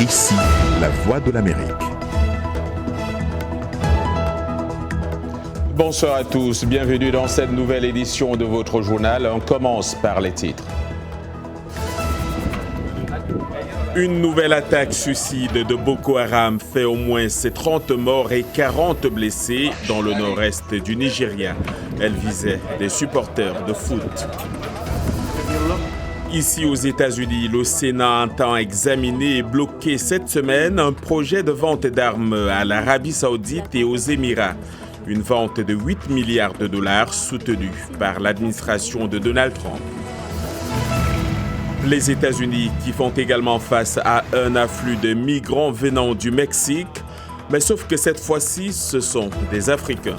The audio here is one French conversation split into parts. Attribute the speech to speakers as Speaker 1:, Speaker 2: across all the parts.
Speaker 1: Ici, la voix de l'Amérique.
Speaker 2: Bonsoir à tous, bienvenue dans cette nouvelle édition de votre journal. On commence par les titres. Une nouvelle attaque suicide de Boko Haram fait au moins 30 morts et 40 blessés dans le nord-est du Nigeria. Elle visait des supporters de foot. Ici aux États-Unis, le Sénat entend examiner et bloquer cette semaine un projet de vente d'armes à l'Arabie Saoudite et aux Émirats. Une vente de 8 milliards de dollars soutenue par l'administration de Donald Trump. Les États-Unis qui font également face à un afflux de migrants venant du Mexique, mais sauf que cette fois-ci, ce sont des Africains.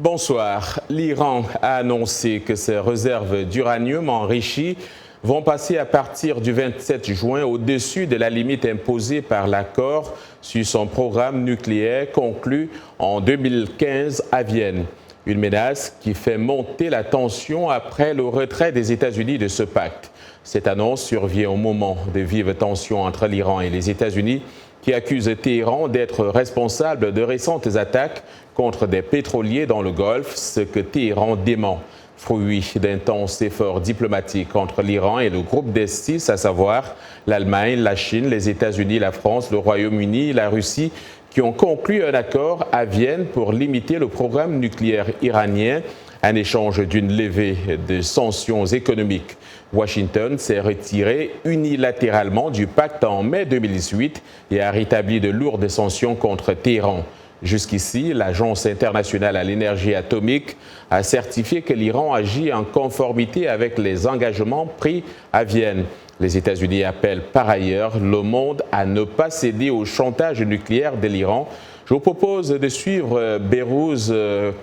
Speaker 2: Bonsoir. L'Iran a annoncé que ses réserves d'uranium enrichi vont passer à partir du 27 juin au-dessus de la limite imposée par l'accord sur son programme nucléaire conclu en 2015 à Vienne. Une menace qui fait monter la tension après le retrait des États-Unis de ce pacte. Cette annonce survient au moment de vives tensions entre l'Iran et les États-Unis qui accusent Téhéran d'être responsable de récentes attaques contre des pétroliers dans le Golfe, ce que Téhéran dément. Fruit d'intenses efforts diplomatiques entre l'Iran et le groupe des 6, à savoir l'Allemagne, la Chine, les États-Unis, la France, le Royaume-Uni, la Russie, qui ont conclu un accord à Vienne pour limiter le programme nucléaire iranien en échange d'une levée de sanctions économiques. Washington s'est retiré unilatéralement du pacte en mai 2018 et a rétabli de lourdes sanctions contre Téhéran. Jusqu'ici, l'Agence internationale à l'énergie atomique a certifié que l'Iran agit en conformité avec les engagements pris à Vienne. Les États-Unis appellent par ailleurs le monde à ne pas céder au chantage nucléaire de l'Iran. Je vous propose de suivre Behrouz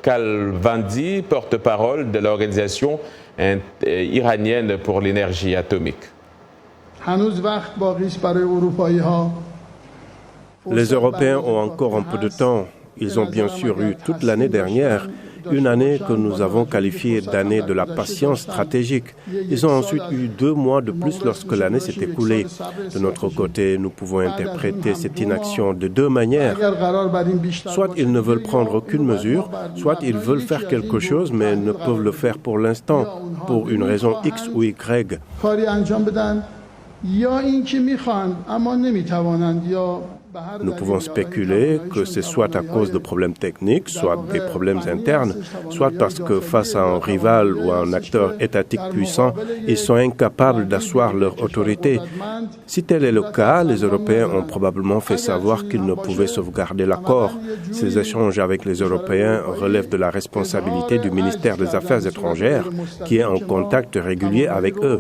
Speaker 2: Kalvandi, porte-parole de l'Organisation iranienne pour l'énergie atomique.
Speaker 3: Les Européens ont encore un peu de temps. Ils ont bien sûr eu toute l'année dernière, une année que nous avons qualifiée d'année de la patience stratégique. Ils ont ensuite eu 2 mois de plus lorsque l'année s'est écoulée. De notre côté, nous pouvons interpréter cette inaction de 2 manières. Soit ils ne veulent prendre aucune mesure, soit ils veulent faire quelque chose mais ne peuvent le faire pour l'instant, pour une raison X ou Y. Nous pouvons spéculer que c'est soit à cause de problèmes techniques, soit des problèmes internes, soit parce que face à un rival ou à un acteur étatique puissant, ils sont incapables d'asseoir leur autorité. Si tel est le cas, les Européens ont probablement fait savoir qu'ils ne pouvaient sauvegarder l'accord. Ces échanges avec les Européens relèvent de la responsabilité du ministère des Affaires étrangères, qui est en contact régulier avec eux.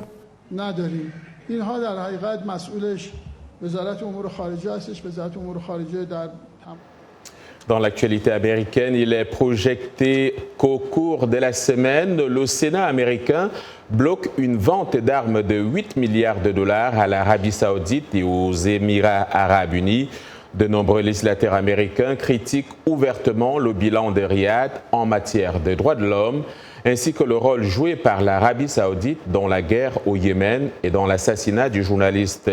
Speaker 2: Dans l'actualité américaine, il est projeté qu'au cours de la semaine, le Sénat américain bloque une vente d'armes de 8 milliards de dollars à l'Arabie Saoudite et aux Émirats arabes unis. De nombreux législateurs américains critiquent ouvertement le bilan de Riyad en matière de droits de l'homme, ainsi que le rôle joué par l'Arabie Saoudite dans la guerre au Yémen et dans l'assassinat du journaliste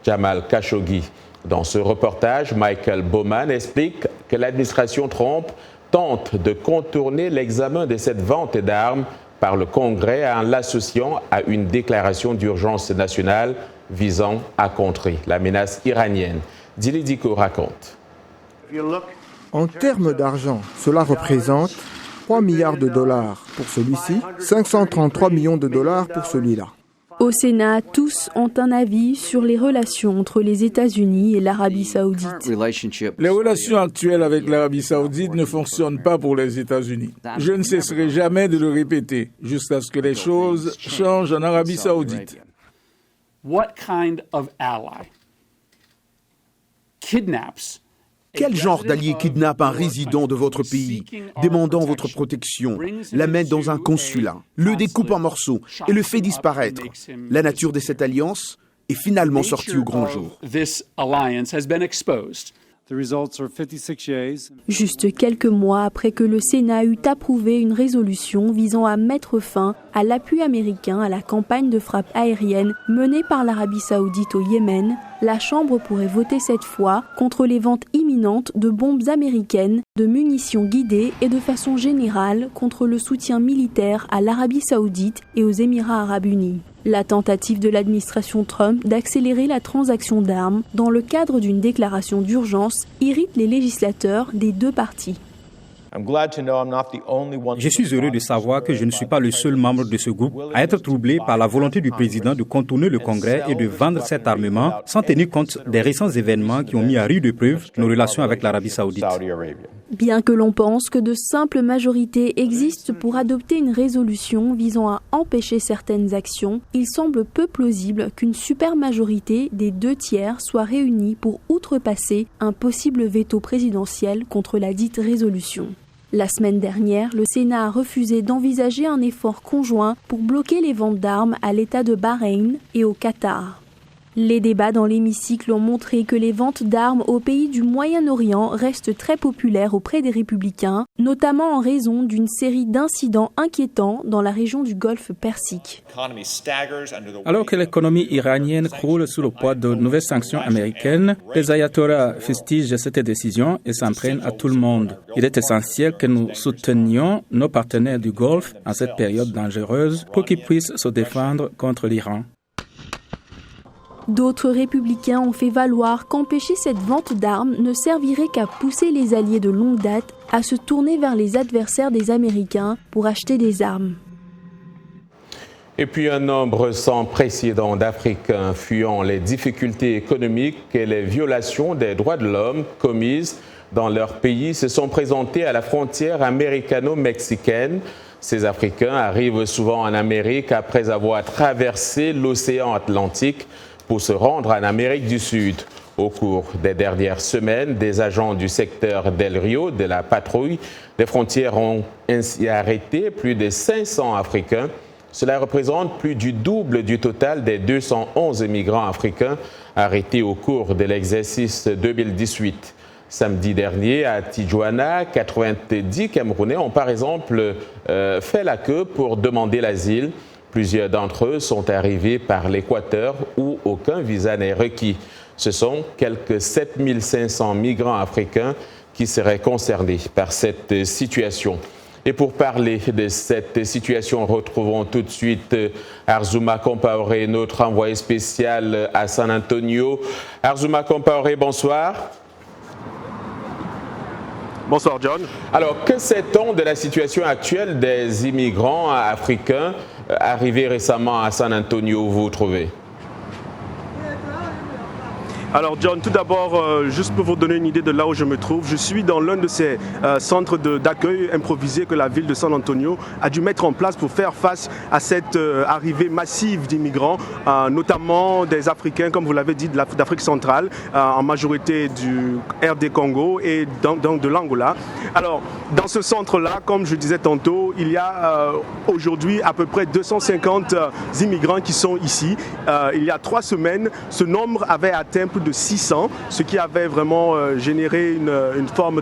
Speaker 2: Jamal Khashoggi. Dans ce reportage, Michael Bowman explique que l'administration Trump tente de contourner l'examen de cette vente d'armes par le Congrès en l'associant à une déclaration d'urgence nationale visant à contrer la menace iranienne. Dili Diko raconte.
Speaker 4: En termes d'argent, cela représente 3 milliards de dollars pour celui-ci, 533 millions de dollars pour celui-là.
Speaker 5: Au Sénat, tous ont un avis sur les relations entre les États-Unis et l'Arabie Saoudite.
Speaker 6: Les relations actuelles avec l'Arabie Saoudite ne fonctionnent pas pour les États-Unis. Je ne cesserai jamais de le répéter jusqu'à ce que les choses changent en Arabie Saoudite.
Speaker 7: What kind of ally kidnaps Quel genre d'allié kidnappe un résident de votre pays, demandant votre protection, l'amène dans un consulat, le découpe en morceaux et le fait disparaître? La nature de cette alliance est finalement sortie au grand jour.
Speaker 5: Juste quelques mois après que le Sénat eut approuvé une résolution visant à mettre fin à l'appui américain à la campagne de frappe aérienne menée par l'Arabie saoudite au Yémen, la Chambre pourrait voter cette fois contre les ventes imminentes de bombes américaines, de munitions guidées et de façon générale contre le soutien militaire à l'Arabie saoudite et aux Émirats arabes unis. La tentative de l'administration Trump d'accélérer la transaction d'armes dans le cadre d'une déclaration d'urgence irrite les législateurs des deux partis.
Speaker 8: Je suis heureux de savoir que je ne suis pas le seul membre de ce groupe à être troublé par la volonté du président de contourner le Congrès et de vendre cet armement sans tenir compte des récents événements qui ont mis à rude épreuve nos relations avec l'Arabie saoudite.
Speaker 5: Bien que l'on pense que de simples majorités existent pour adopter une résolution visant à empêcher certaines actions, il semble peu plausible qu'une supermajorité des 2/3 soit réunie pour outrepasser un possible veto présidentiel contre la dite résolution. La semaine dernière, le Sénat a refusé d'envisager un effort conjoint pour bloquer les ventes d'armes à l'État de Bahreïn et au Qatar. Les débats dans l'hémicycle ont montré que les ventes d'armes aux pays du Moyen-Orient restent très populaires auprès des républicains, notamment en raison d'une série d'incidents inquiétants dans la région du Golfe Persique.
Speaker 9: Alors que l'économie iranienne croule sous le poids de nouvelles sanctions américaines, les ayatollahs fustigent cette décision et s'en prennent à tout le monde. Il est essentiel que nous soutenions nos partenaires du Golfe en cette période dangereuse pour qu'ils puissent se défendre contre l'Iran.
Speaker 5: D'autres républicains ont fait valoir qu'empêcher cette vente d'armes ne servirait qu'à pousser les alliés de longue date à se tourner vers les adversaires des Américains pour acheter des armes.
Speaker 2: Et puis un nombre sans précédent d'Africains fuyant les difficultés économiques et les violations des droits de l'homme commises dans leur pays se sont présentés à la frontière américano-mexicaine. Ces Africains arrivent souvent en Amérique après avoir traversé l'océan Atlantique pour se rendre en Amérique du Sud. Au cours des dernières semaines, des agents du secteur Del Rio de la patrouille des frontières ont ainsi arrêté plus de 500 Africains. Cela représente plus du double du total des 211 migrants africains arrêtés au cours de l'exercice 2018. Samedi dernier, à Tijuana, 90 Camerounais ont par exemple fait la queue pour demander l'asile. Plusieurs d'entre eux sont arrivés par l'Équateur où aucun visa n'est requis. Ce sont quelques 7500 migrants africains qui seraient concernés par cette situation. Et pour parler de cette situation, retrouvons tout de suite Arzuma Compaoré, notre envoyé spécial à San Antonio. Arzuma Compaoré, bonsoir.
Speaker 10: Bonsoir John.
Speaker 2: Alors, que sait-on de la situation actuelle des immigrants africains arrivés récemment à San Antonio, où vous vous trouvez?
Speaker 10: Alors John, tout d'abord, juste pour vous donner une idée de là où je me trouve, je suis dans l'un de ces centres d'accueil improvisés que la ville de San Antonio a dû mettre en place pour faire face à cette arrivée massive d'immigrants, notamment des Africains, comme vous l'avez dit, d'Afrique centrale, en majorité du RD Congo et donc de l'Angola. Alors, dans ce centre-là, comme je disais tantôt, il y a aujourd'hui à peu près 250 immigrants qui sont ici. Il y a 3 semaines, ce nombre avait atteint plus de 600, ce qui avait vraiment généré une forme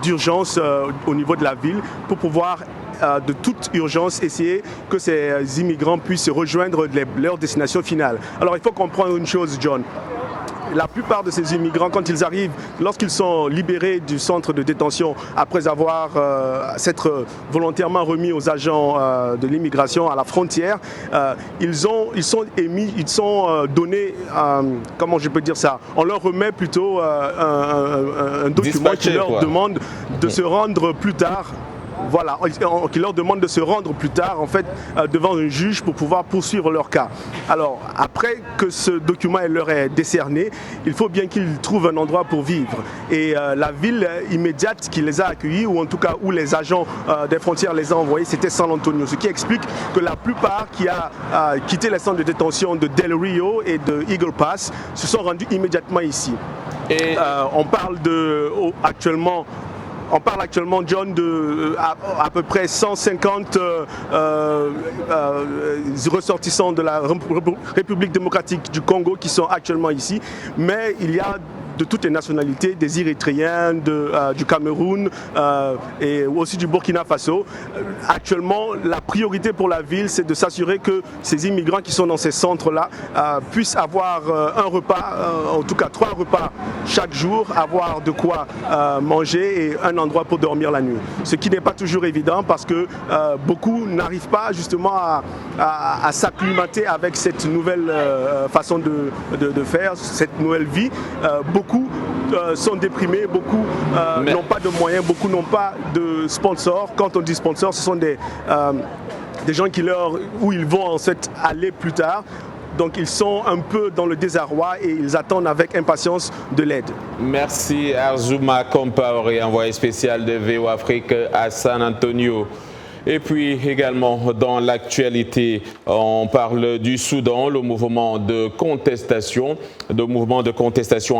Speaker 10: d'urgence au niveau de la ville pour pouvoir de toute urgence essayer que ces immigrants puissent rejoindre leur destination finale. Alors il faut comprendre une chose, John. La plupart de ces immigrants, quand ils arrivent, lorsqu'ils sont libérés du centre de détention, après avoir s'être volontairement remis aux agents de l'immigration à la frontière, ils sont donnés, comment je peux dire ça, on leur remet plutôt un document qui leur demande de se rendre plus tard. Voilà, qui leur demande de se rendre plus tard en fait devant un juge pour pouvoir poursuivre leur cas. Alors après que ce document leur est décerné, il faut bien qu'ils trouvent un endroit pour vivre. Et la ville immédiate qui les a accueillis, ou en tout cas où les agents des frontières les ont envoyés, c'était San Antonio. Ce qui explique que la plupart qui a quitté les centres de détention de Del Rio et de Eagle Pass se sont rendus immédiatement ici.
Speaker 2: Et
Speaker 10: on parle actuellement, John, de à peu près 150 ressortissants de la République démocratique du Congo qui sont actuellement ici. Mais il y a de toutes les nationalités, des Érythréens, du Cameroun et aussi du Burkina Faso. Actuellement, la priorité pour la ville, c'est de s'assurer que ces immigrants qui sont dans ces centres-là puissent avoir un repas, en tout cas 3 repas chaque jour, avoir de quoi manger et un endroit pour dormir la nuit. Ce qui n'est pas toujours évident parce que beaucoup n'arrivent pas justement à s'acclimater avec cette nouvelle façon de faire, cette nouvelle vie. Beaucoup sont déprimés, beaucoup n'ont pas de moyens, beaucoup n'ont pas de sponsors. Quand on dit sponsors, ce sont des gens où ils vont en fait aller plus tard. Donc ils sont un peu dans le désarroi et ils attendent avec impatience de l'aide.
Speaker 2: Merci Arzouma Compaoré, envoyé spécial de VOA Afrique à San Antonio. Et puis également dans l'actualité, on parle du Soudan, le mouvement de contestation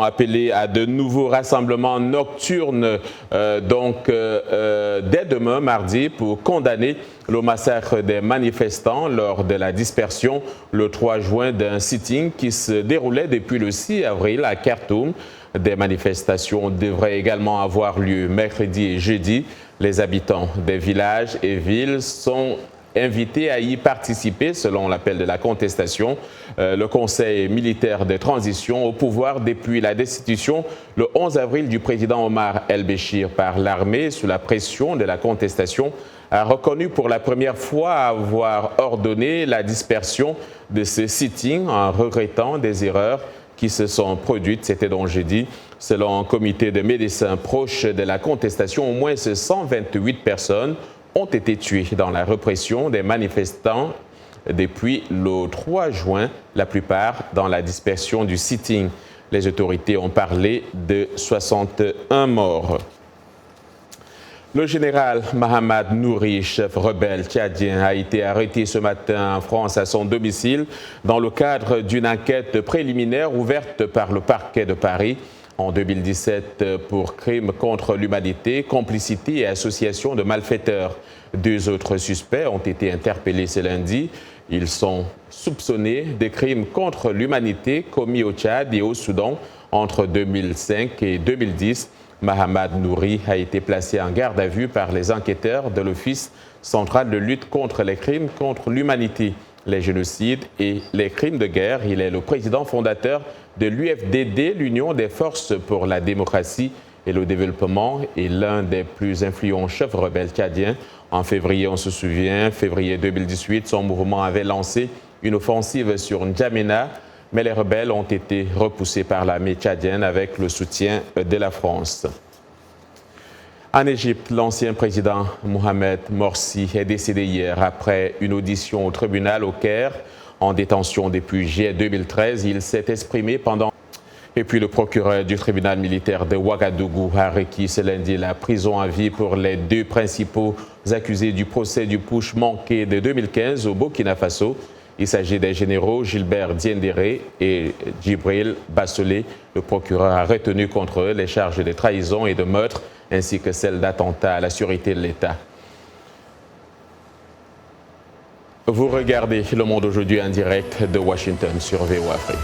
Speaker 2: appelé à de nouveaux rassemblements nocturnes dès demain mardi pour condamner le massacre des manifestants lors de la dispersion le 3 juin d'un sitting qui se déroulait depuis le 6 avril à Khartoum. Des manifestations devraient également avoir lieu mercredi et jeudi. Les habitants des villages et villes sont invités à y participer selon l'appel de la contestation. Le Conseil militaire de transition au pouvoir depuis la destitution le 11 avril du président Omar el-Béchir par l'armée sous la pression de la contestation a reconnu pour la première fois avoir ordonné la dispersion de ce sitting en regrettant des erreurs qui se sont produites, c'était donc jeudi. Selon un comité de médecins proches de la contestation, au moins 128 personnes ont été tuées dans la répression des manifestants depuis le 3 juin, la plupart dans la dispersion du sitting. Les autorités ont parlé de 61 morts. Le général Mahamad Nouri, chef rebelle tchadien, a été arrêté ce matin en France à son domicile dans le cadre d'une enquête préliminaire ouverte par le parquet de Paris en 2017 pour crimes contre l'humanité, complicité et association de malfaiteurs. 2 autres suspects ont été interpellés ce lundi. Ils sont soupçonnés de crimes contre l'humanité commis au Tchad et au Soudan entre 2005 et 2010. Mahamad Nouri a été placé en garde à vue par les enquêteurs de l'Office central de lutte contre les crimes contre l'humanité, les génocides et les crimes de guerre. Il est le président fondateur de l'UFDD, l'Union des forces pour la démocratie et le développement, et l'un des plus influents chefs rebelles tchadiens. En février, on se souvient, février 2018, son mouvement avait lancé une offensive sur N'Djamena, mais les rebelles ont été repoussés par l'armée tchadienne avec le soutien de la France. En Égypte, l'ancien président Mohamed Morsi est décédé hier après une audition au tribunal au Caire. En détention depuis juillet 2013, il s'est exprimé pendant... Et puis le procureur du tribunal militaire de Ouagadougou a requis ce lundi la prison à vie pour les 2 principaux accusés du procès du putsch manqué de 2015 au Burkina Faso. Il s'agit des généraux Gilbert Diendéré et Djibril Bassolé. Le procureur a retenu contre eux les charges de trahison et de meurtre, ainsi que celles d'attentat à la sûreté de l'État. Vous regardez Le Monde aujourd'hui en direct de Washington sur VOA Afrique.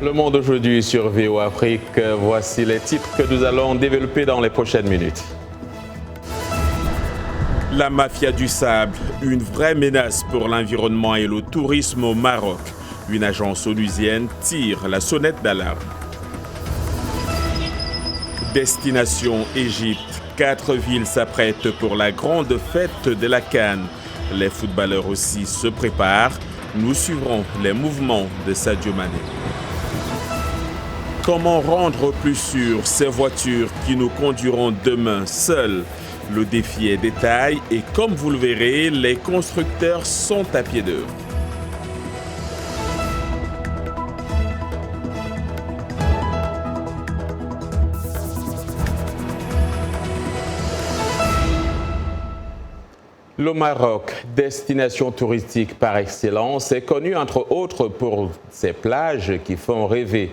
Speaker 2: Le monde aujourd'hui sur VOA Afrique. Voici les titres que nous allons développer dans les prochaines minutes.
Speaker 11: La mafia du sable, une vraie menace pour l'environnement et le tourisme au Maroc. Une agence onusienne tire la sonnette d'alarme. Destination Égypte. 4 villes s'apprêtent pour la grande fête de la CAN. Les footballeurs aussi se préparent. Nous suivrons les mouvements de Sadio Mané. Comment rendre plus sûres ces voitures qui nous conduiront demain seules? Le défi est de taille et comme vous le verrez, les constructeurs sont à pied d'œuvre.
Speaker 2: Le Maroc, destination touristique par excellence, est connu entre autres pour ses plages qui font rêver.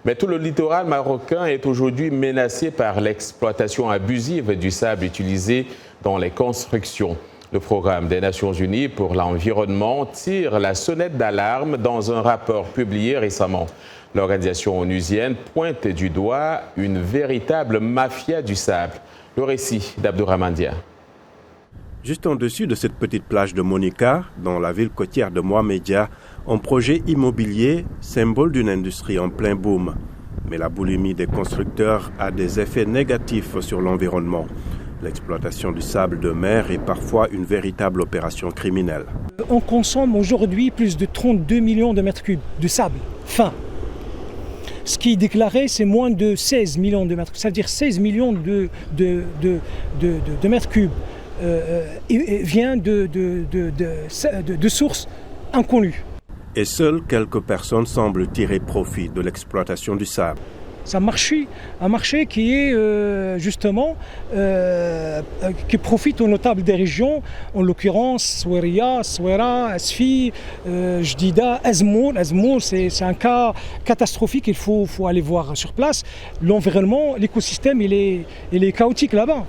Speaker 2: Mais tout le littoral marocain est aujourd'hui menacé par l'exploitation abusive du sable utilisé dans les constructions. Le programme des Nations Unies pour l'environnement tire la sonnette d'alarme dans un rapport publié récemment. L'organisation onusienne pointe du doigt une véritable mafia du sable. Le récit d'Abdourahmane Dia.
Speaker 3: Juste en dessus de cette petite plage de Monica, dans la ville côtière de Mohamedia, un projet immobilier, symbole d'une industrie en plein boom. Mais la boulimie des constructeurs a des effets négatifs sur l'environnement. L'exploitation du sable de mer est parfois une véritable opération criminelle.
Speaker 12: On consomme aujourd'hui plus de 32 millions de mètres cubes de sable fin. Ce qui est déclaré, c'est moins de 16 millions de mètres cubes, c'est-à-dire 16 millions de mètres cubes. Vient de sources inconnues.
Speaker 3: Et seules quelques personnes semblent tirer profit de l'exploitation du sable.
Speaker 12: C'est un marché qui est justement qui profite aux notables des régions, en l'occurrence Soueria, Souera, Asfi, Jdida, Azmour. Azmour, c'est un cas catastrophique, il faut aller voir sur place. L'environnement, l'écosystème, il est chaotique là-bas.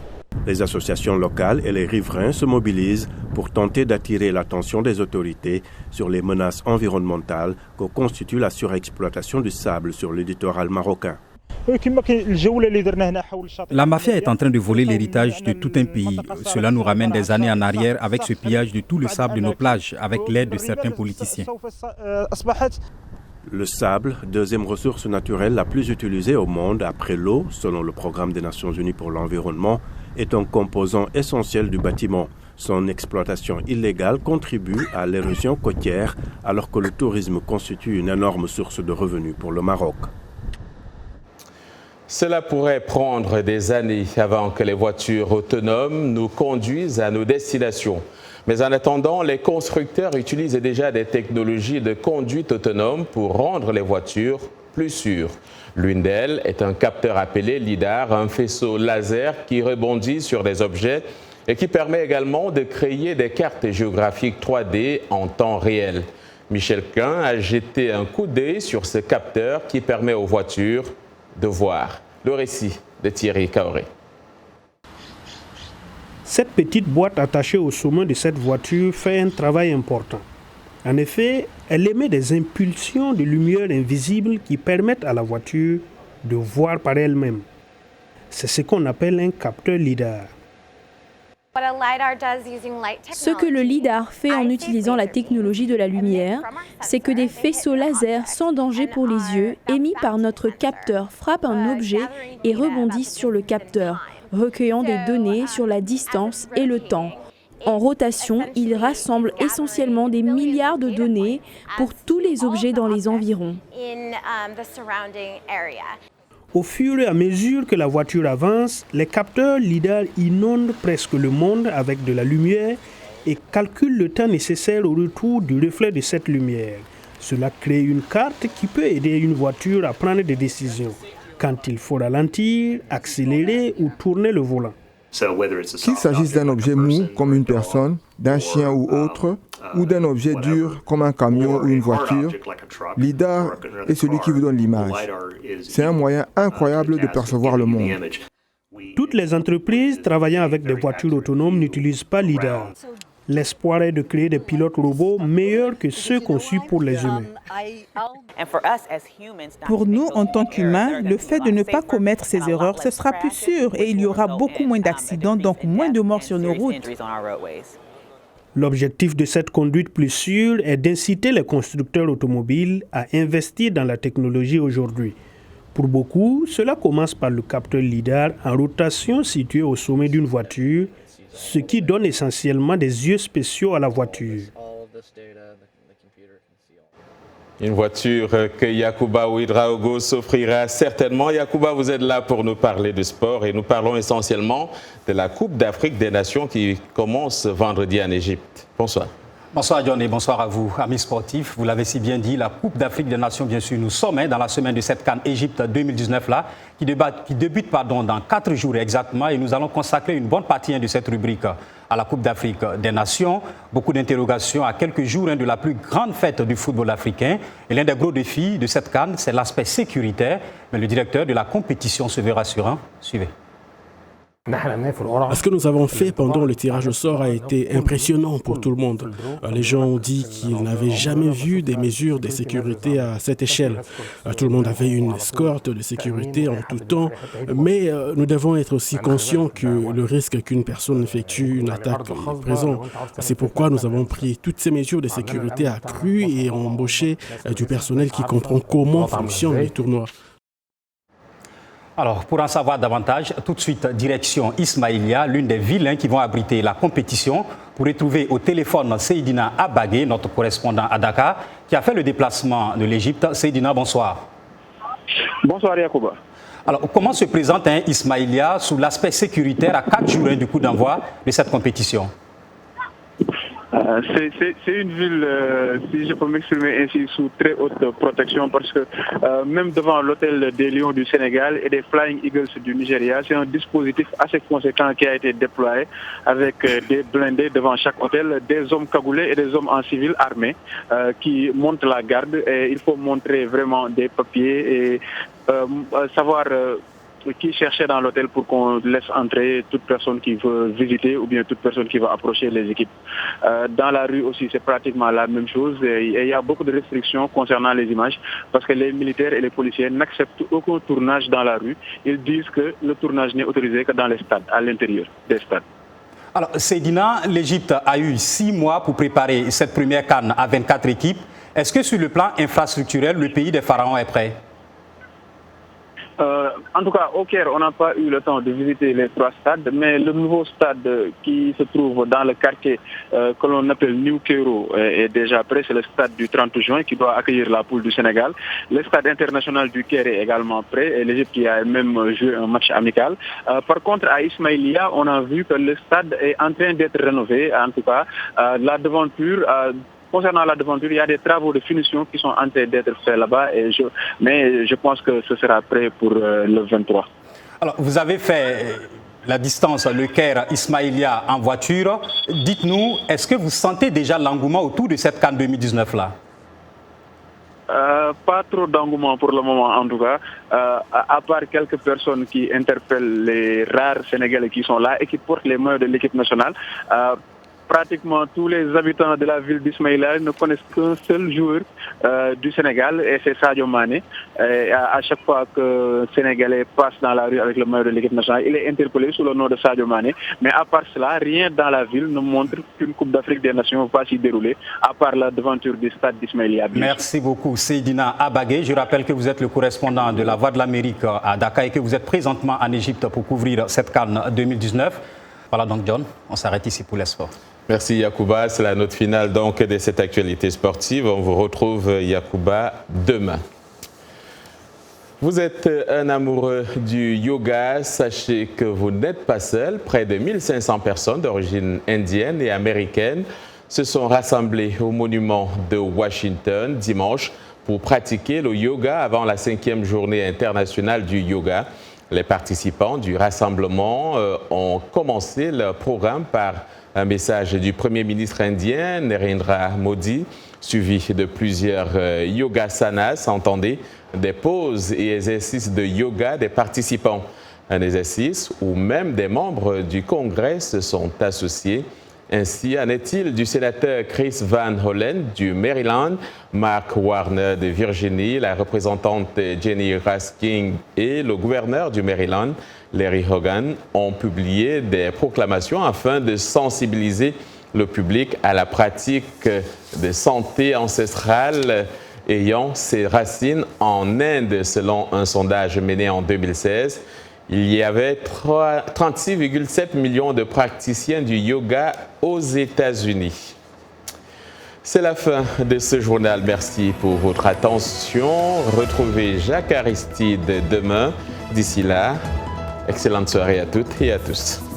Speaker 3: Les associations locales et les riverains se mobilisent pour tenter d'attirer l'attention des autorités sur les menaces environnementales que constitue la surexploitation du sable sur le littoral marocain.
Speaker 8: La mafia est en train de voler l'héritage de tout un pays. Cela nous ramène des années en arrière avec ce pillage de tout le sable de nos plages, avec l'aide de certains politiciens.
Speaker 3: Le sable, deuxième ressource naturelle la plus utilisée au monde après l'eau, selon le programme des Nations Unies pour l'environnement, est un composant essentiel du bâtiment. Son exploitation illégale contribue à l'érosion côtière alors que le tourisme constitue une énorme source de revenus pour le Maroc.
Speaker 2: Cela pourrait prendre des années avant que les voitures autonomes nous conduisent à nos destinations. Mais en attendant, les constructeurs utilisent déjà des technologies de conduite autonome pour rendre les voitures plus sûres. L'une d'elles est un capteur appelé LIDAR, un faisceau laser qui rebondit sur des objets et qui permet également de créer des cartes géographiques 3D en temps réel. Michel Quin a jeté un coup d'œil sur ce capteur qui permet aux voitures de voir. Le récit de Thierry Kaoré.
Speaker 13: Cette petite boîte attachée au sommet de cette voiture fait un travail important. En effet, elle émet des impulsions de lumière invisibles qui permettent à la voiture de voir par elle-même. C'est ce qu'on appelle un capteur LIDAR.
Speaker 5: Ce que le LIDAR fait en utilisant la technologie de la lumière, c'est que des faisceaux laser sans danger pour les yeux, émis par notre capteur, frappent un objet et rebondissent sur le capteur, recueillant des données sur la distance et le temps. En rotation, il rassemble essentiellement des milliards de données pour tous les objets dans les environs.
Speaker 13: Au fur et à mesure que la voiture avance, les capteurs LIDAR inondent presque le monde avec de la lumière et calculent le temps nécessaire au retour du reflet de cette lumière. Cela crée une carte qui peut aider une voiture à prendre des décisions, quand il faut ralentir, accélérer ou tourner le volant.
Speaker 4: Qu'il s'agisse d'un objet mou comme une personne, d'un chien ou autre, ou d'un objet dur comme un camion ou une voiture, LIDAR est celui qui vous donne l'image. C'est un moyen incroyable de percevoir le monde.
Speaker 13: Toutes les entreprises travaillant avec des voitures autonomes n'utilisent pas LIDAR. L'espoir est de créer des pilotes robots meilleurs que ceux conçus pour les humains.
Speaker 14: Pour nous, en tant qu'humains, le fait de ne pas commettre ces erreurs, ce sera plus sûr et il y aura beaucoup moins d'accidents, donc moins de morts sur nos routes.
Speaker 13: L'objectif de cette conduite plus sûre est d'inciter les constructeurs automobiles à investir dans la technologie aujourd'hui. Pour beaucoup, cela commence par le capteur LiDAR en rotation situé au sommet d'une voiture, ce qui donne essentiellement des yeux spéciaux à la voiture.
Speaker 2: Une voiture que Yacouba Ouedraogo s'offrira certainement. Yacouba, vous êtes là pour nous parler de sport et nous parlons essentiellement de la Coupe d'Afrique des Nations qui commence vendredi en Égypte. Bonsoir.
Speaker 8: Bonsoir John et bonsoir à vous, amis sportifs. Vous l'avez si bien dit, la Coupe d'Afrique des Nations, bien sûr, nous sommes dans la semaine de cette CAN Égypte 2019 là, qui débute dans 4 jours exactement, et nous allons consacrer une bonne partie de cette rubrique à la Coupe d'Afrique des Nations. Beaucoup d'interrogations à quelques jours de la plus grande fête du football africain. Et l'un des gros défis de cette CAN, c'est l'aspect sécuritaire. Mais le directeur de la compétition se veut rassurant. Suivez.
Speaker 15: Ce que nous avons fait pendant le tirage au sort a été impressionnant pour tout le monde. Les gens ont dit qu'ils n'avaient jamais vu des mesures de sécurité à cette échelle. Tout le monde avait une escorte de sécurité en tout temps, mais nous devons être aussi conscients que le risque qu'une personne effectue une attaque est présent. C'est pourquoi nous avons pris toutes ces mesures de sécurité accrues et embauché du personnel qui comprend comment fonctionnent les tournois.
Speaker 8: Alors, pour en savoir davantage, tout de suite, direction Ismaïlia, l'une des villes qui vont abriter la compétition, pour retrouver au téléphone Seydina Abagé, notre correspondant à Dakar, qui a fait le déplacement de l'Égypte. Seydina, bonsoir.
Speaker 16: Bonsoir, Yacouba.
Speaker 8: Alors, comment se présente Ismaïlia sous l'aspect sécuritaire à 4 jours du coup d'envoi de cette compétition?
Speaker 16: C'est une ville, si je peux m'exprimer ainsi, sous très haute protection parce que même devant l'hôtel des Lions du Sénégal et des Flying Eagles du Nigeria, c'est un dispositif assez conséquent qui a été déployé avec des blindés devant chaque hôtel, des hommes cagoulés et des hommes en civil armés qui montent la garde. Et il faut montrer vraiment des papiers et savoir qui cherchait dans l'hôtel pour qu'on laisse entrer toute personne qui veut visiter ou bien toute personne qui va approcher les équipes. Dans la rue aussi, c'est pratiquement la même chose. Et il y a beaucoup de restrictions concernant les images parce que les militaires et les policiers n'acceptent aucun tournage dans la rue. Ils disent que le tournage n'est autorisé que dans les stades, à l'intérieur des stades.
Speaker 8: Alors, Seydina, l'Égypte a eu 6 mois pour préparer cette première CAN à 24 équipes. Est-ce que sur le plan infrastructurel, le pays des pharaons est prêt?
Speaker 16: En tout cas, au Caire, on n'a pas eu le temps de visiter les 3 stades, mais le nouveau stade qui se trouve dans le quartier que l'on appelle New Cairo est déjà prêt. C'est le stade du 30 juin qui doit accueillir la poule du Sénégal. Le stade international du Caire est également prêt et l'Égypte qui a même joué un match amical. Par contre, à Ismaïlia, on a vu que le stade est en train d'être rénové. En tout cas, la devanture... Concernant la devanture, il y a des travaux de finition qui sont en train d'être faits là-bas, mais je pense que ce sera prêt pour le 23.
Speaker 8: Alors, vous avez fait la distance Le Caire-Ismaïlia en voiture. Dites-nous, est-ce que vous sentez déjà l'engouement autour de cette CAN 2019-là?
Speaker 16: Pas trop d'engouement pour le moment en tout cas, à part quelques personnes qui interpellent les rares Sénégalais qui sont là et qui portent les maillots de l'équipe nationale. Pratiquement tous les habitants de la ville d'Ismaïlia ne connaissent qu'un seul joueur du Sénégal et c'est Sadio Mané. Et à chaque fois que un Sénégalais passe dans la rue avec le maillot de l'équipe nationale, il est interpellé sous le nom de Sadio Mané. Mais à part cela, rien dans la ville ne montre qu'une Coupe d'Afrique des Nations va s'y dérouler, à part la devanture du stade d'Ismaïlia.
Speaker 8: Merci beaucoup, Seydina Abagé. Je rappelle que vous êtes le correspondant de la Voix de l'Amérique à Dakar et que vous êtes présentement en Égypte pour couvrir cette CAN 2019. Voilà donc, John, on s'arrête ici pour les sports.
Speaker 2: Merci Yacouba, c'est la note finale donc de cette actualité sportive. On vous retrouve Yacouba demain. Vous êtes un amoureux du yoga, sachez que vous n'êtes pas seul. Près de 1500 personnes d'origine indienne et américaine se sont rassemblées au monument de Washington dimanche pour pratiquer le yoga avant la 5e journée internationale du yoga. Les participants du rassemblement ont commencé leur programme par un message du Premier ministre indien, Narendra Modi, suivi de plusieurs yogasanas, entendez, des poses et exercices de yoga des participants. Un exercice où même des membres du Congrès se sont associés. Ainsi en est-il du sénateur Chris Van Hollen du Maryland, Mark Warner de Virginie, la représentante Jenny Raskin et le gouverneur du Maryland, Larry Hogan, ont publié des proclamations afin de sensibiliser le public à la pratique de santé ancestrale ayant ses racines en Inde. Selon un sondage mené en 2016, il y avait 36,7 millions de praticiens du yoga aux États-Unis. C'est la fin de ce journal. Merci pour votre attention. Retrouvez Jacques Aristide demain. D'ici là, excellente soirée à toutes et à tous.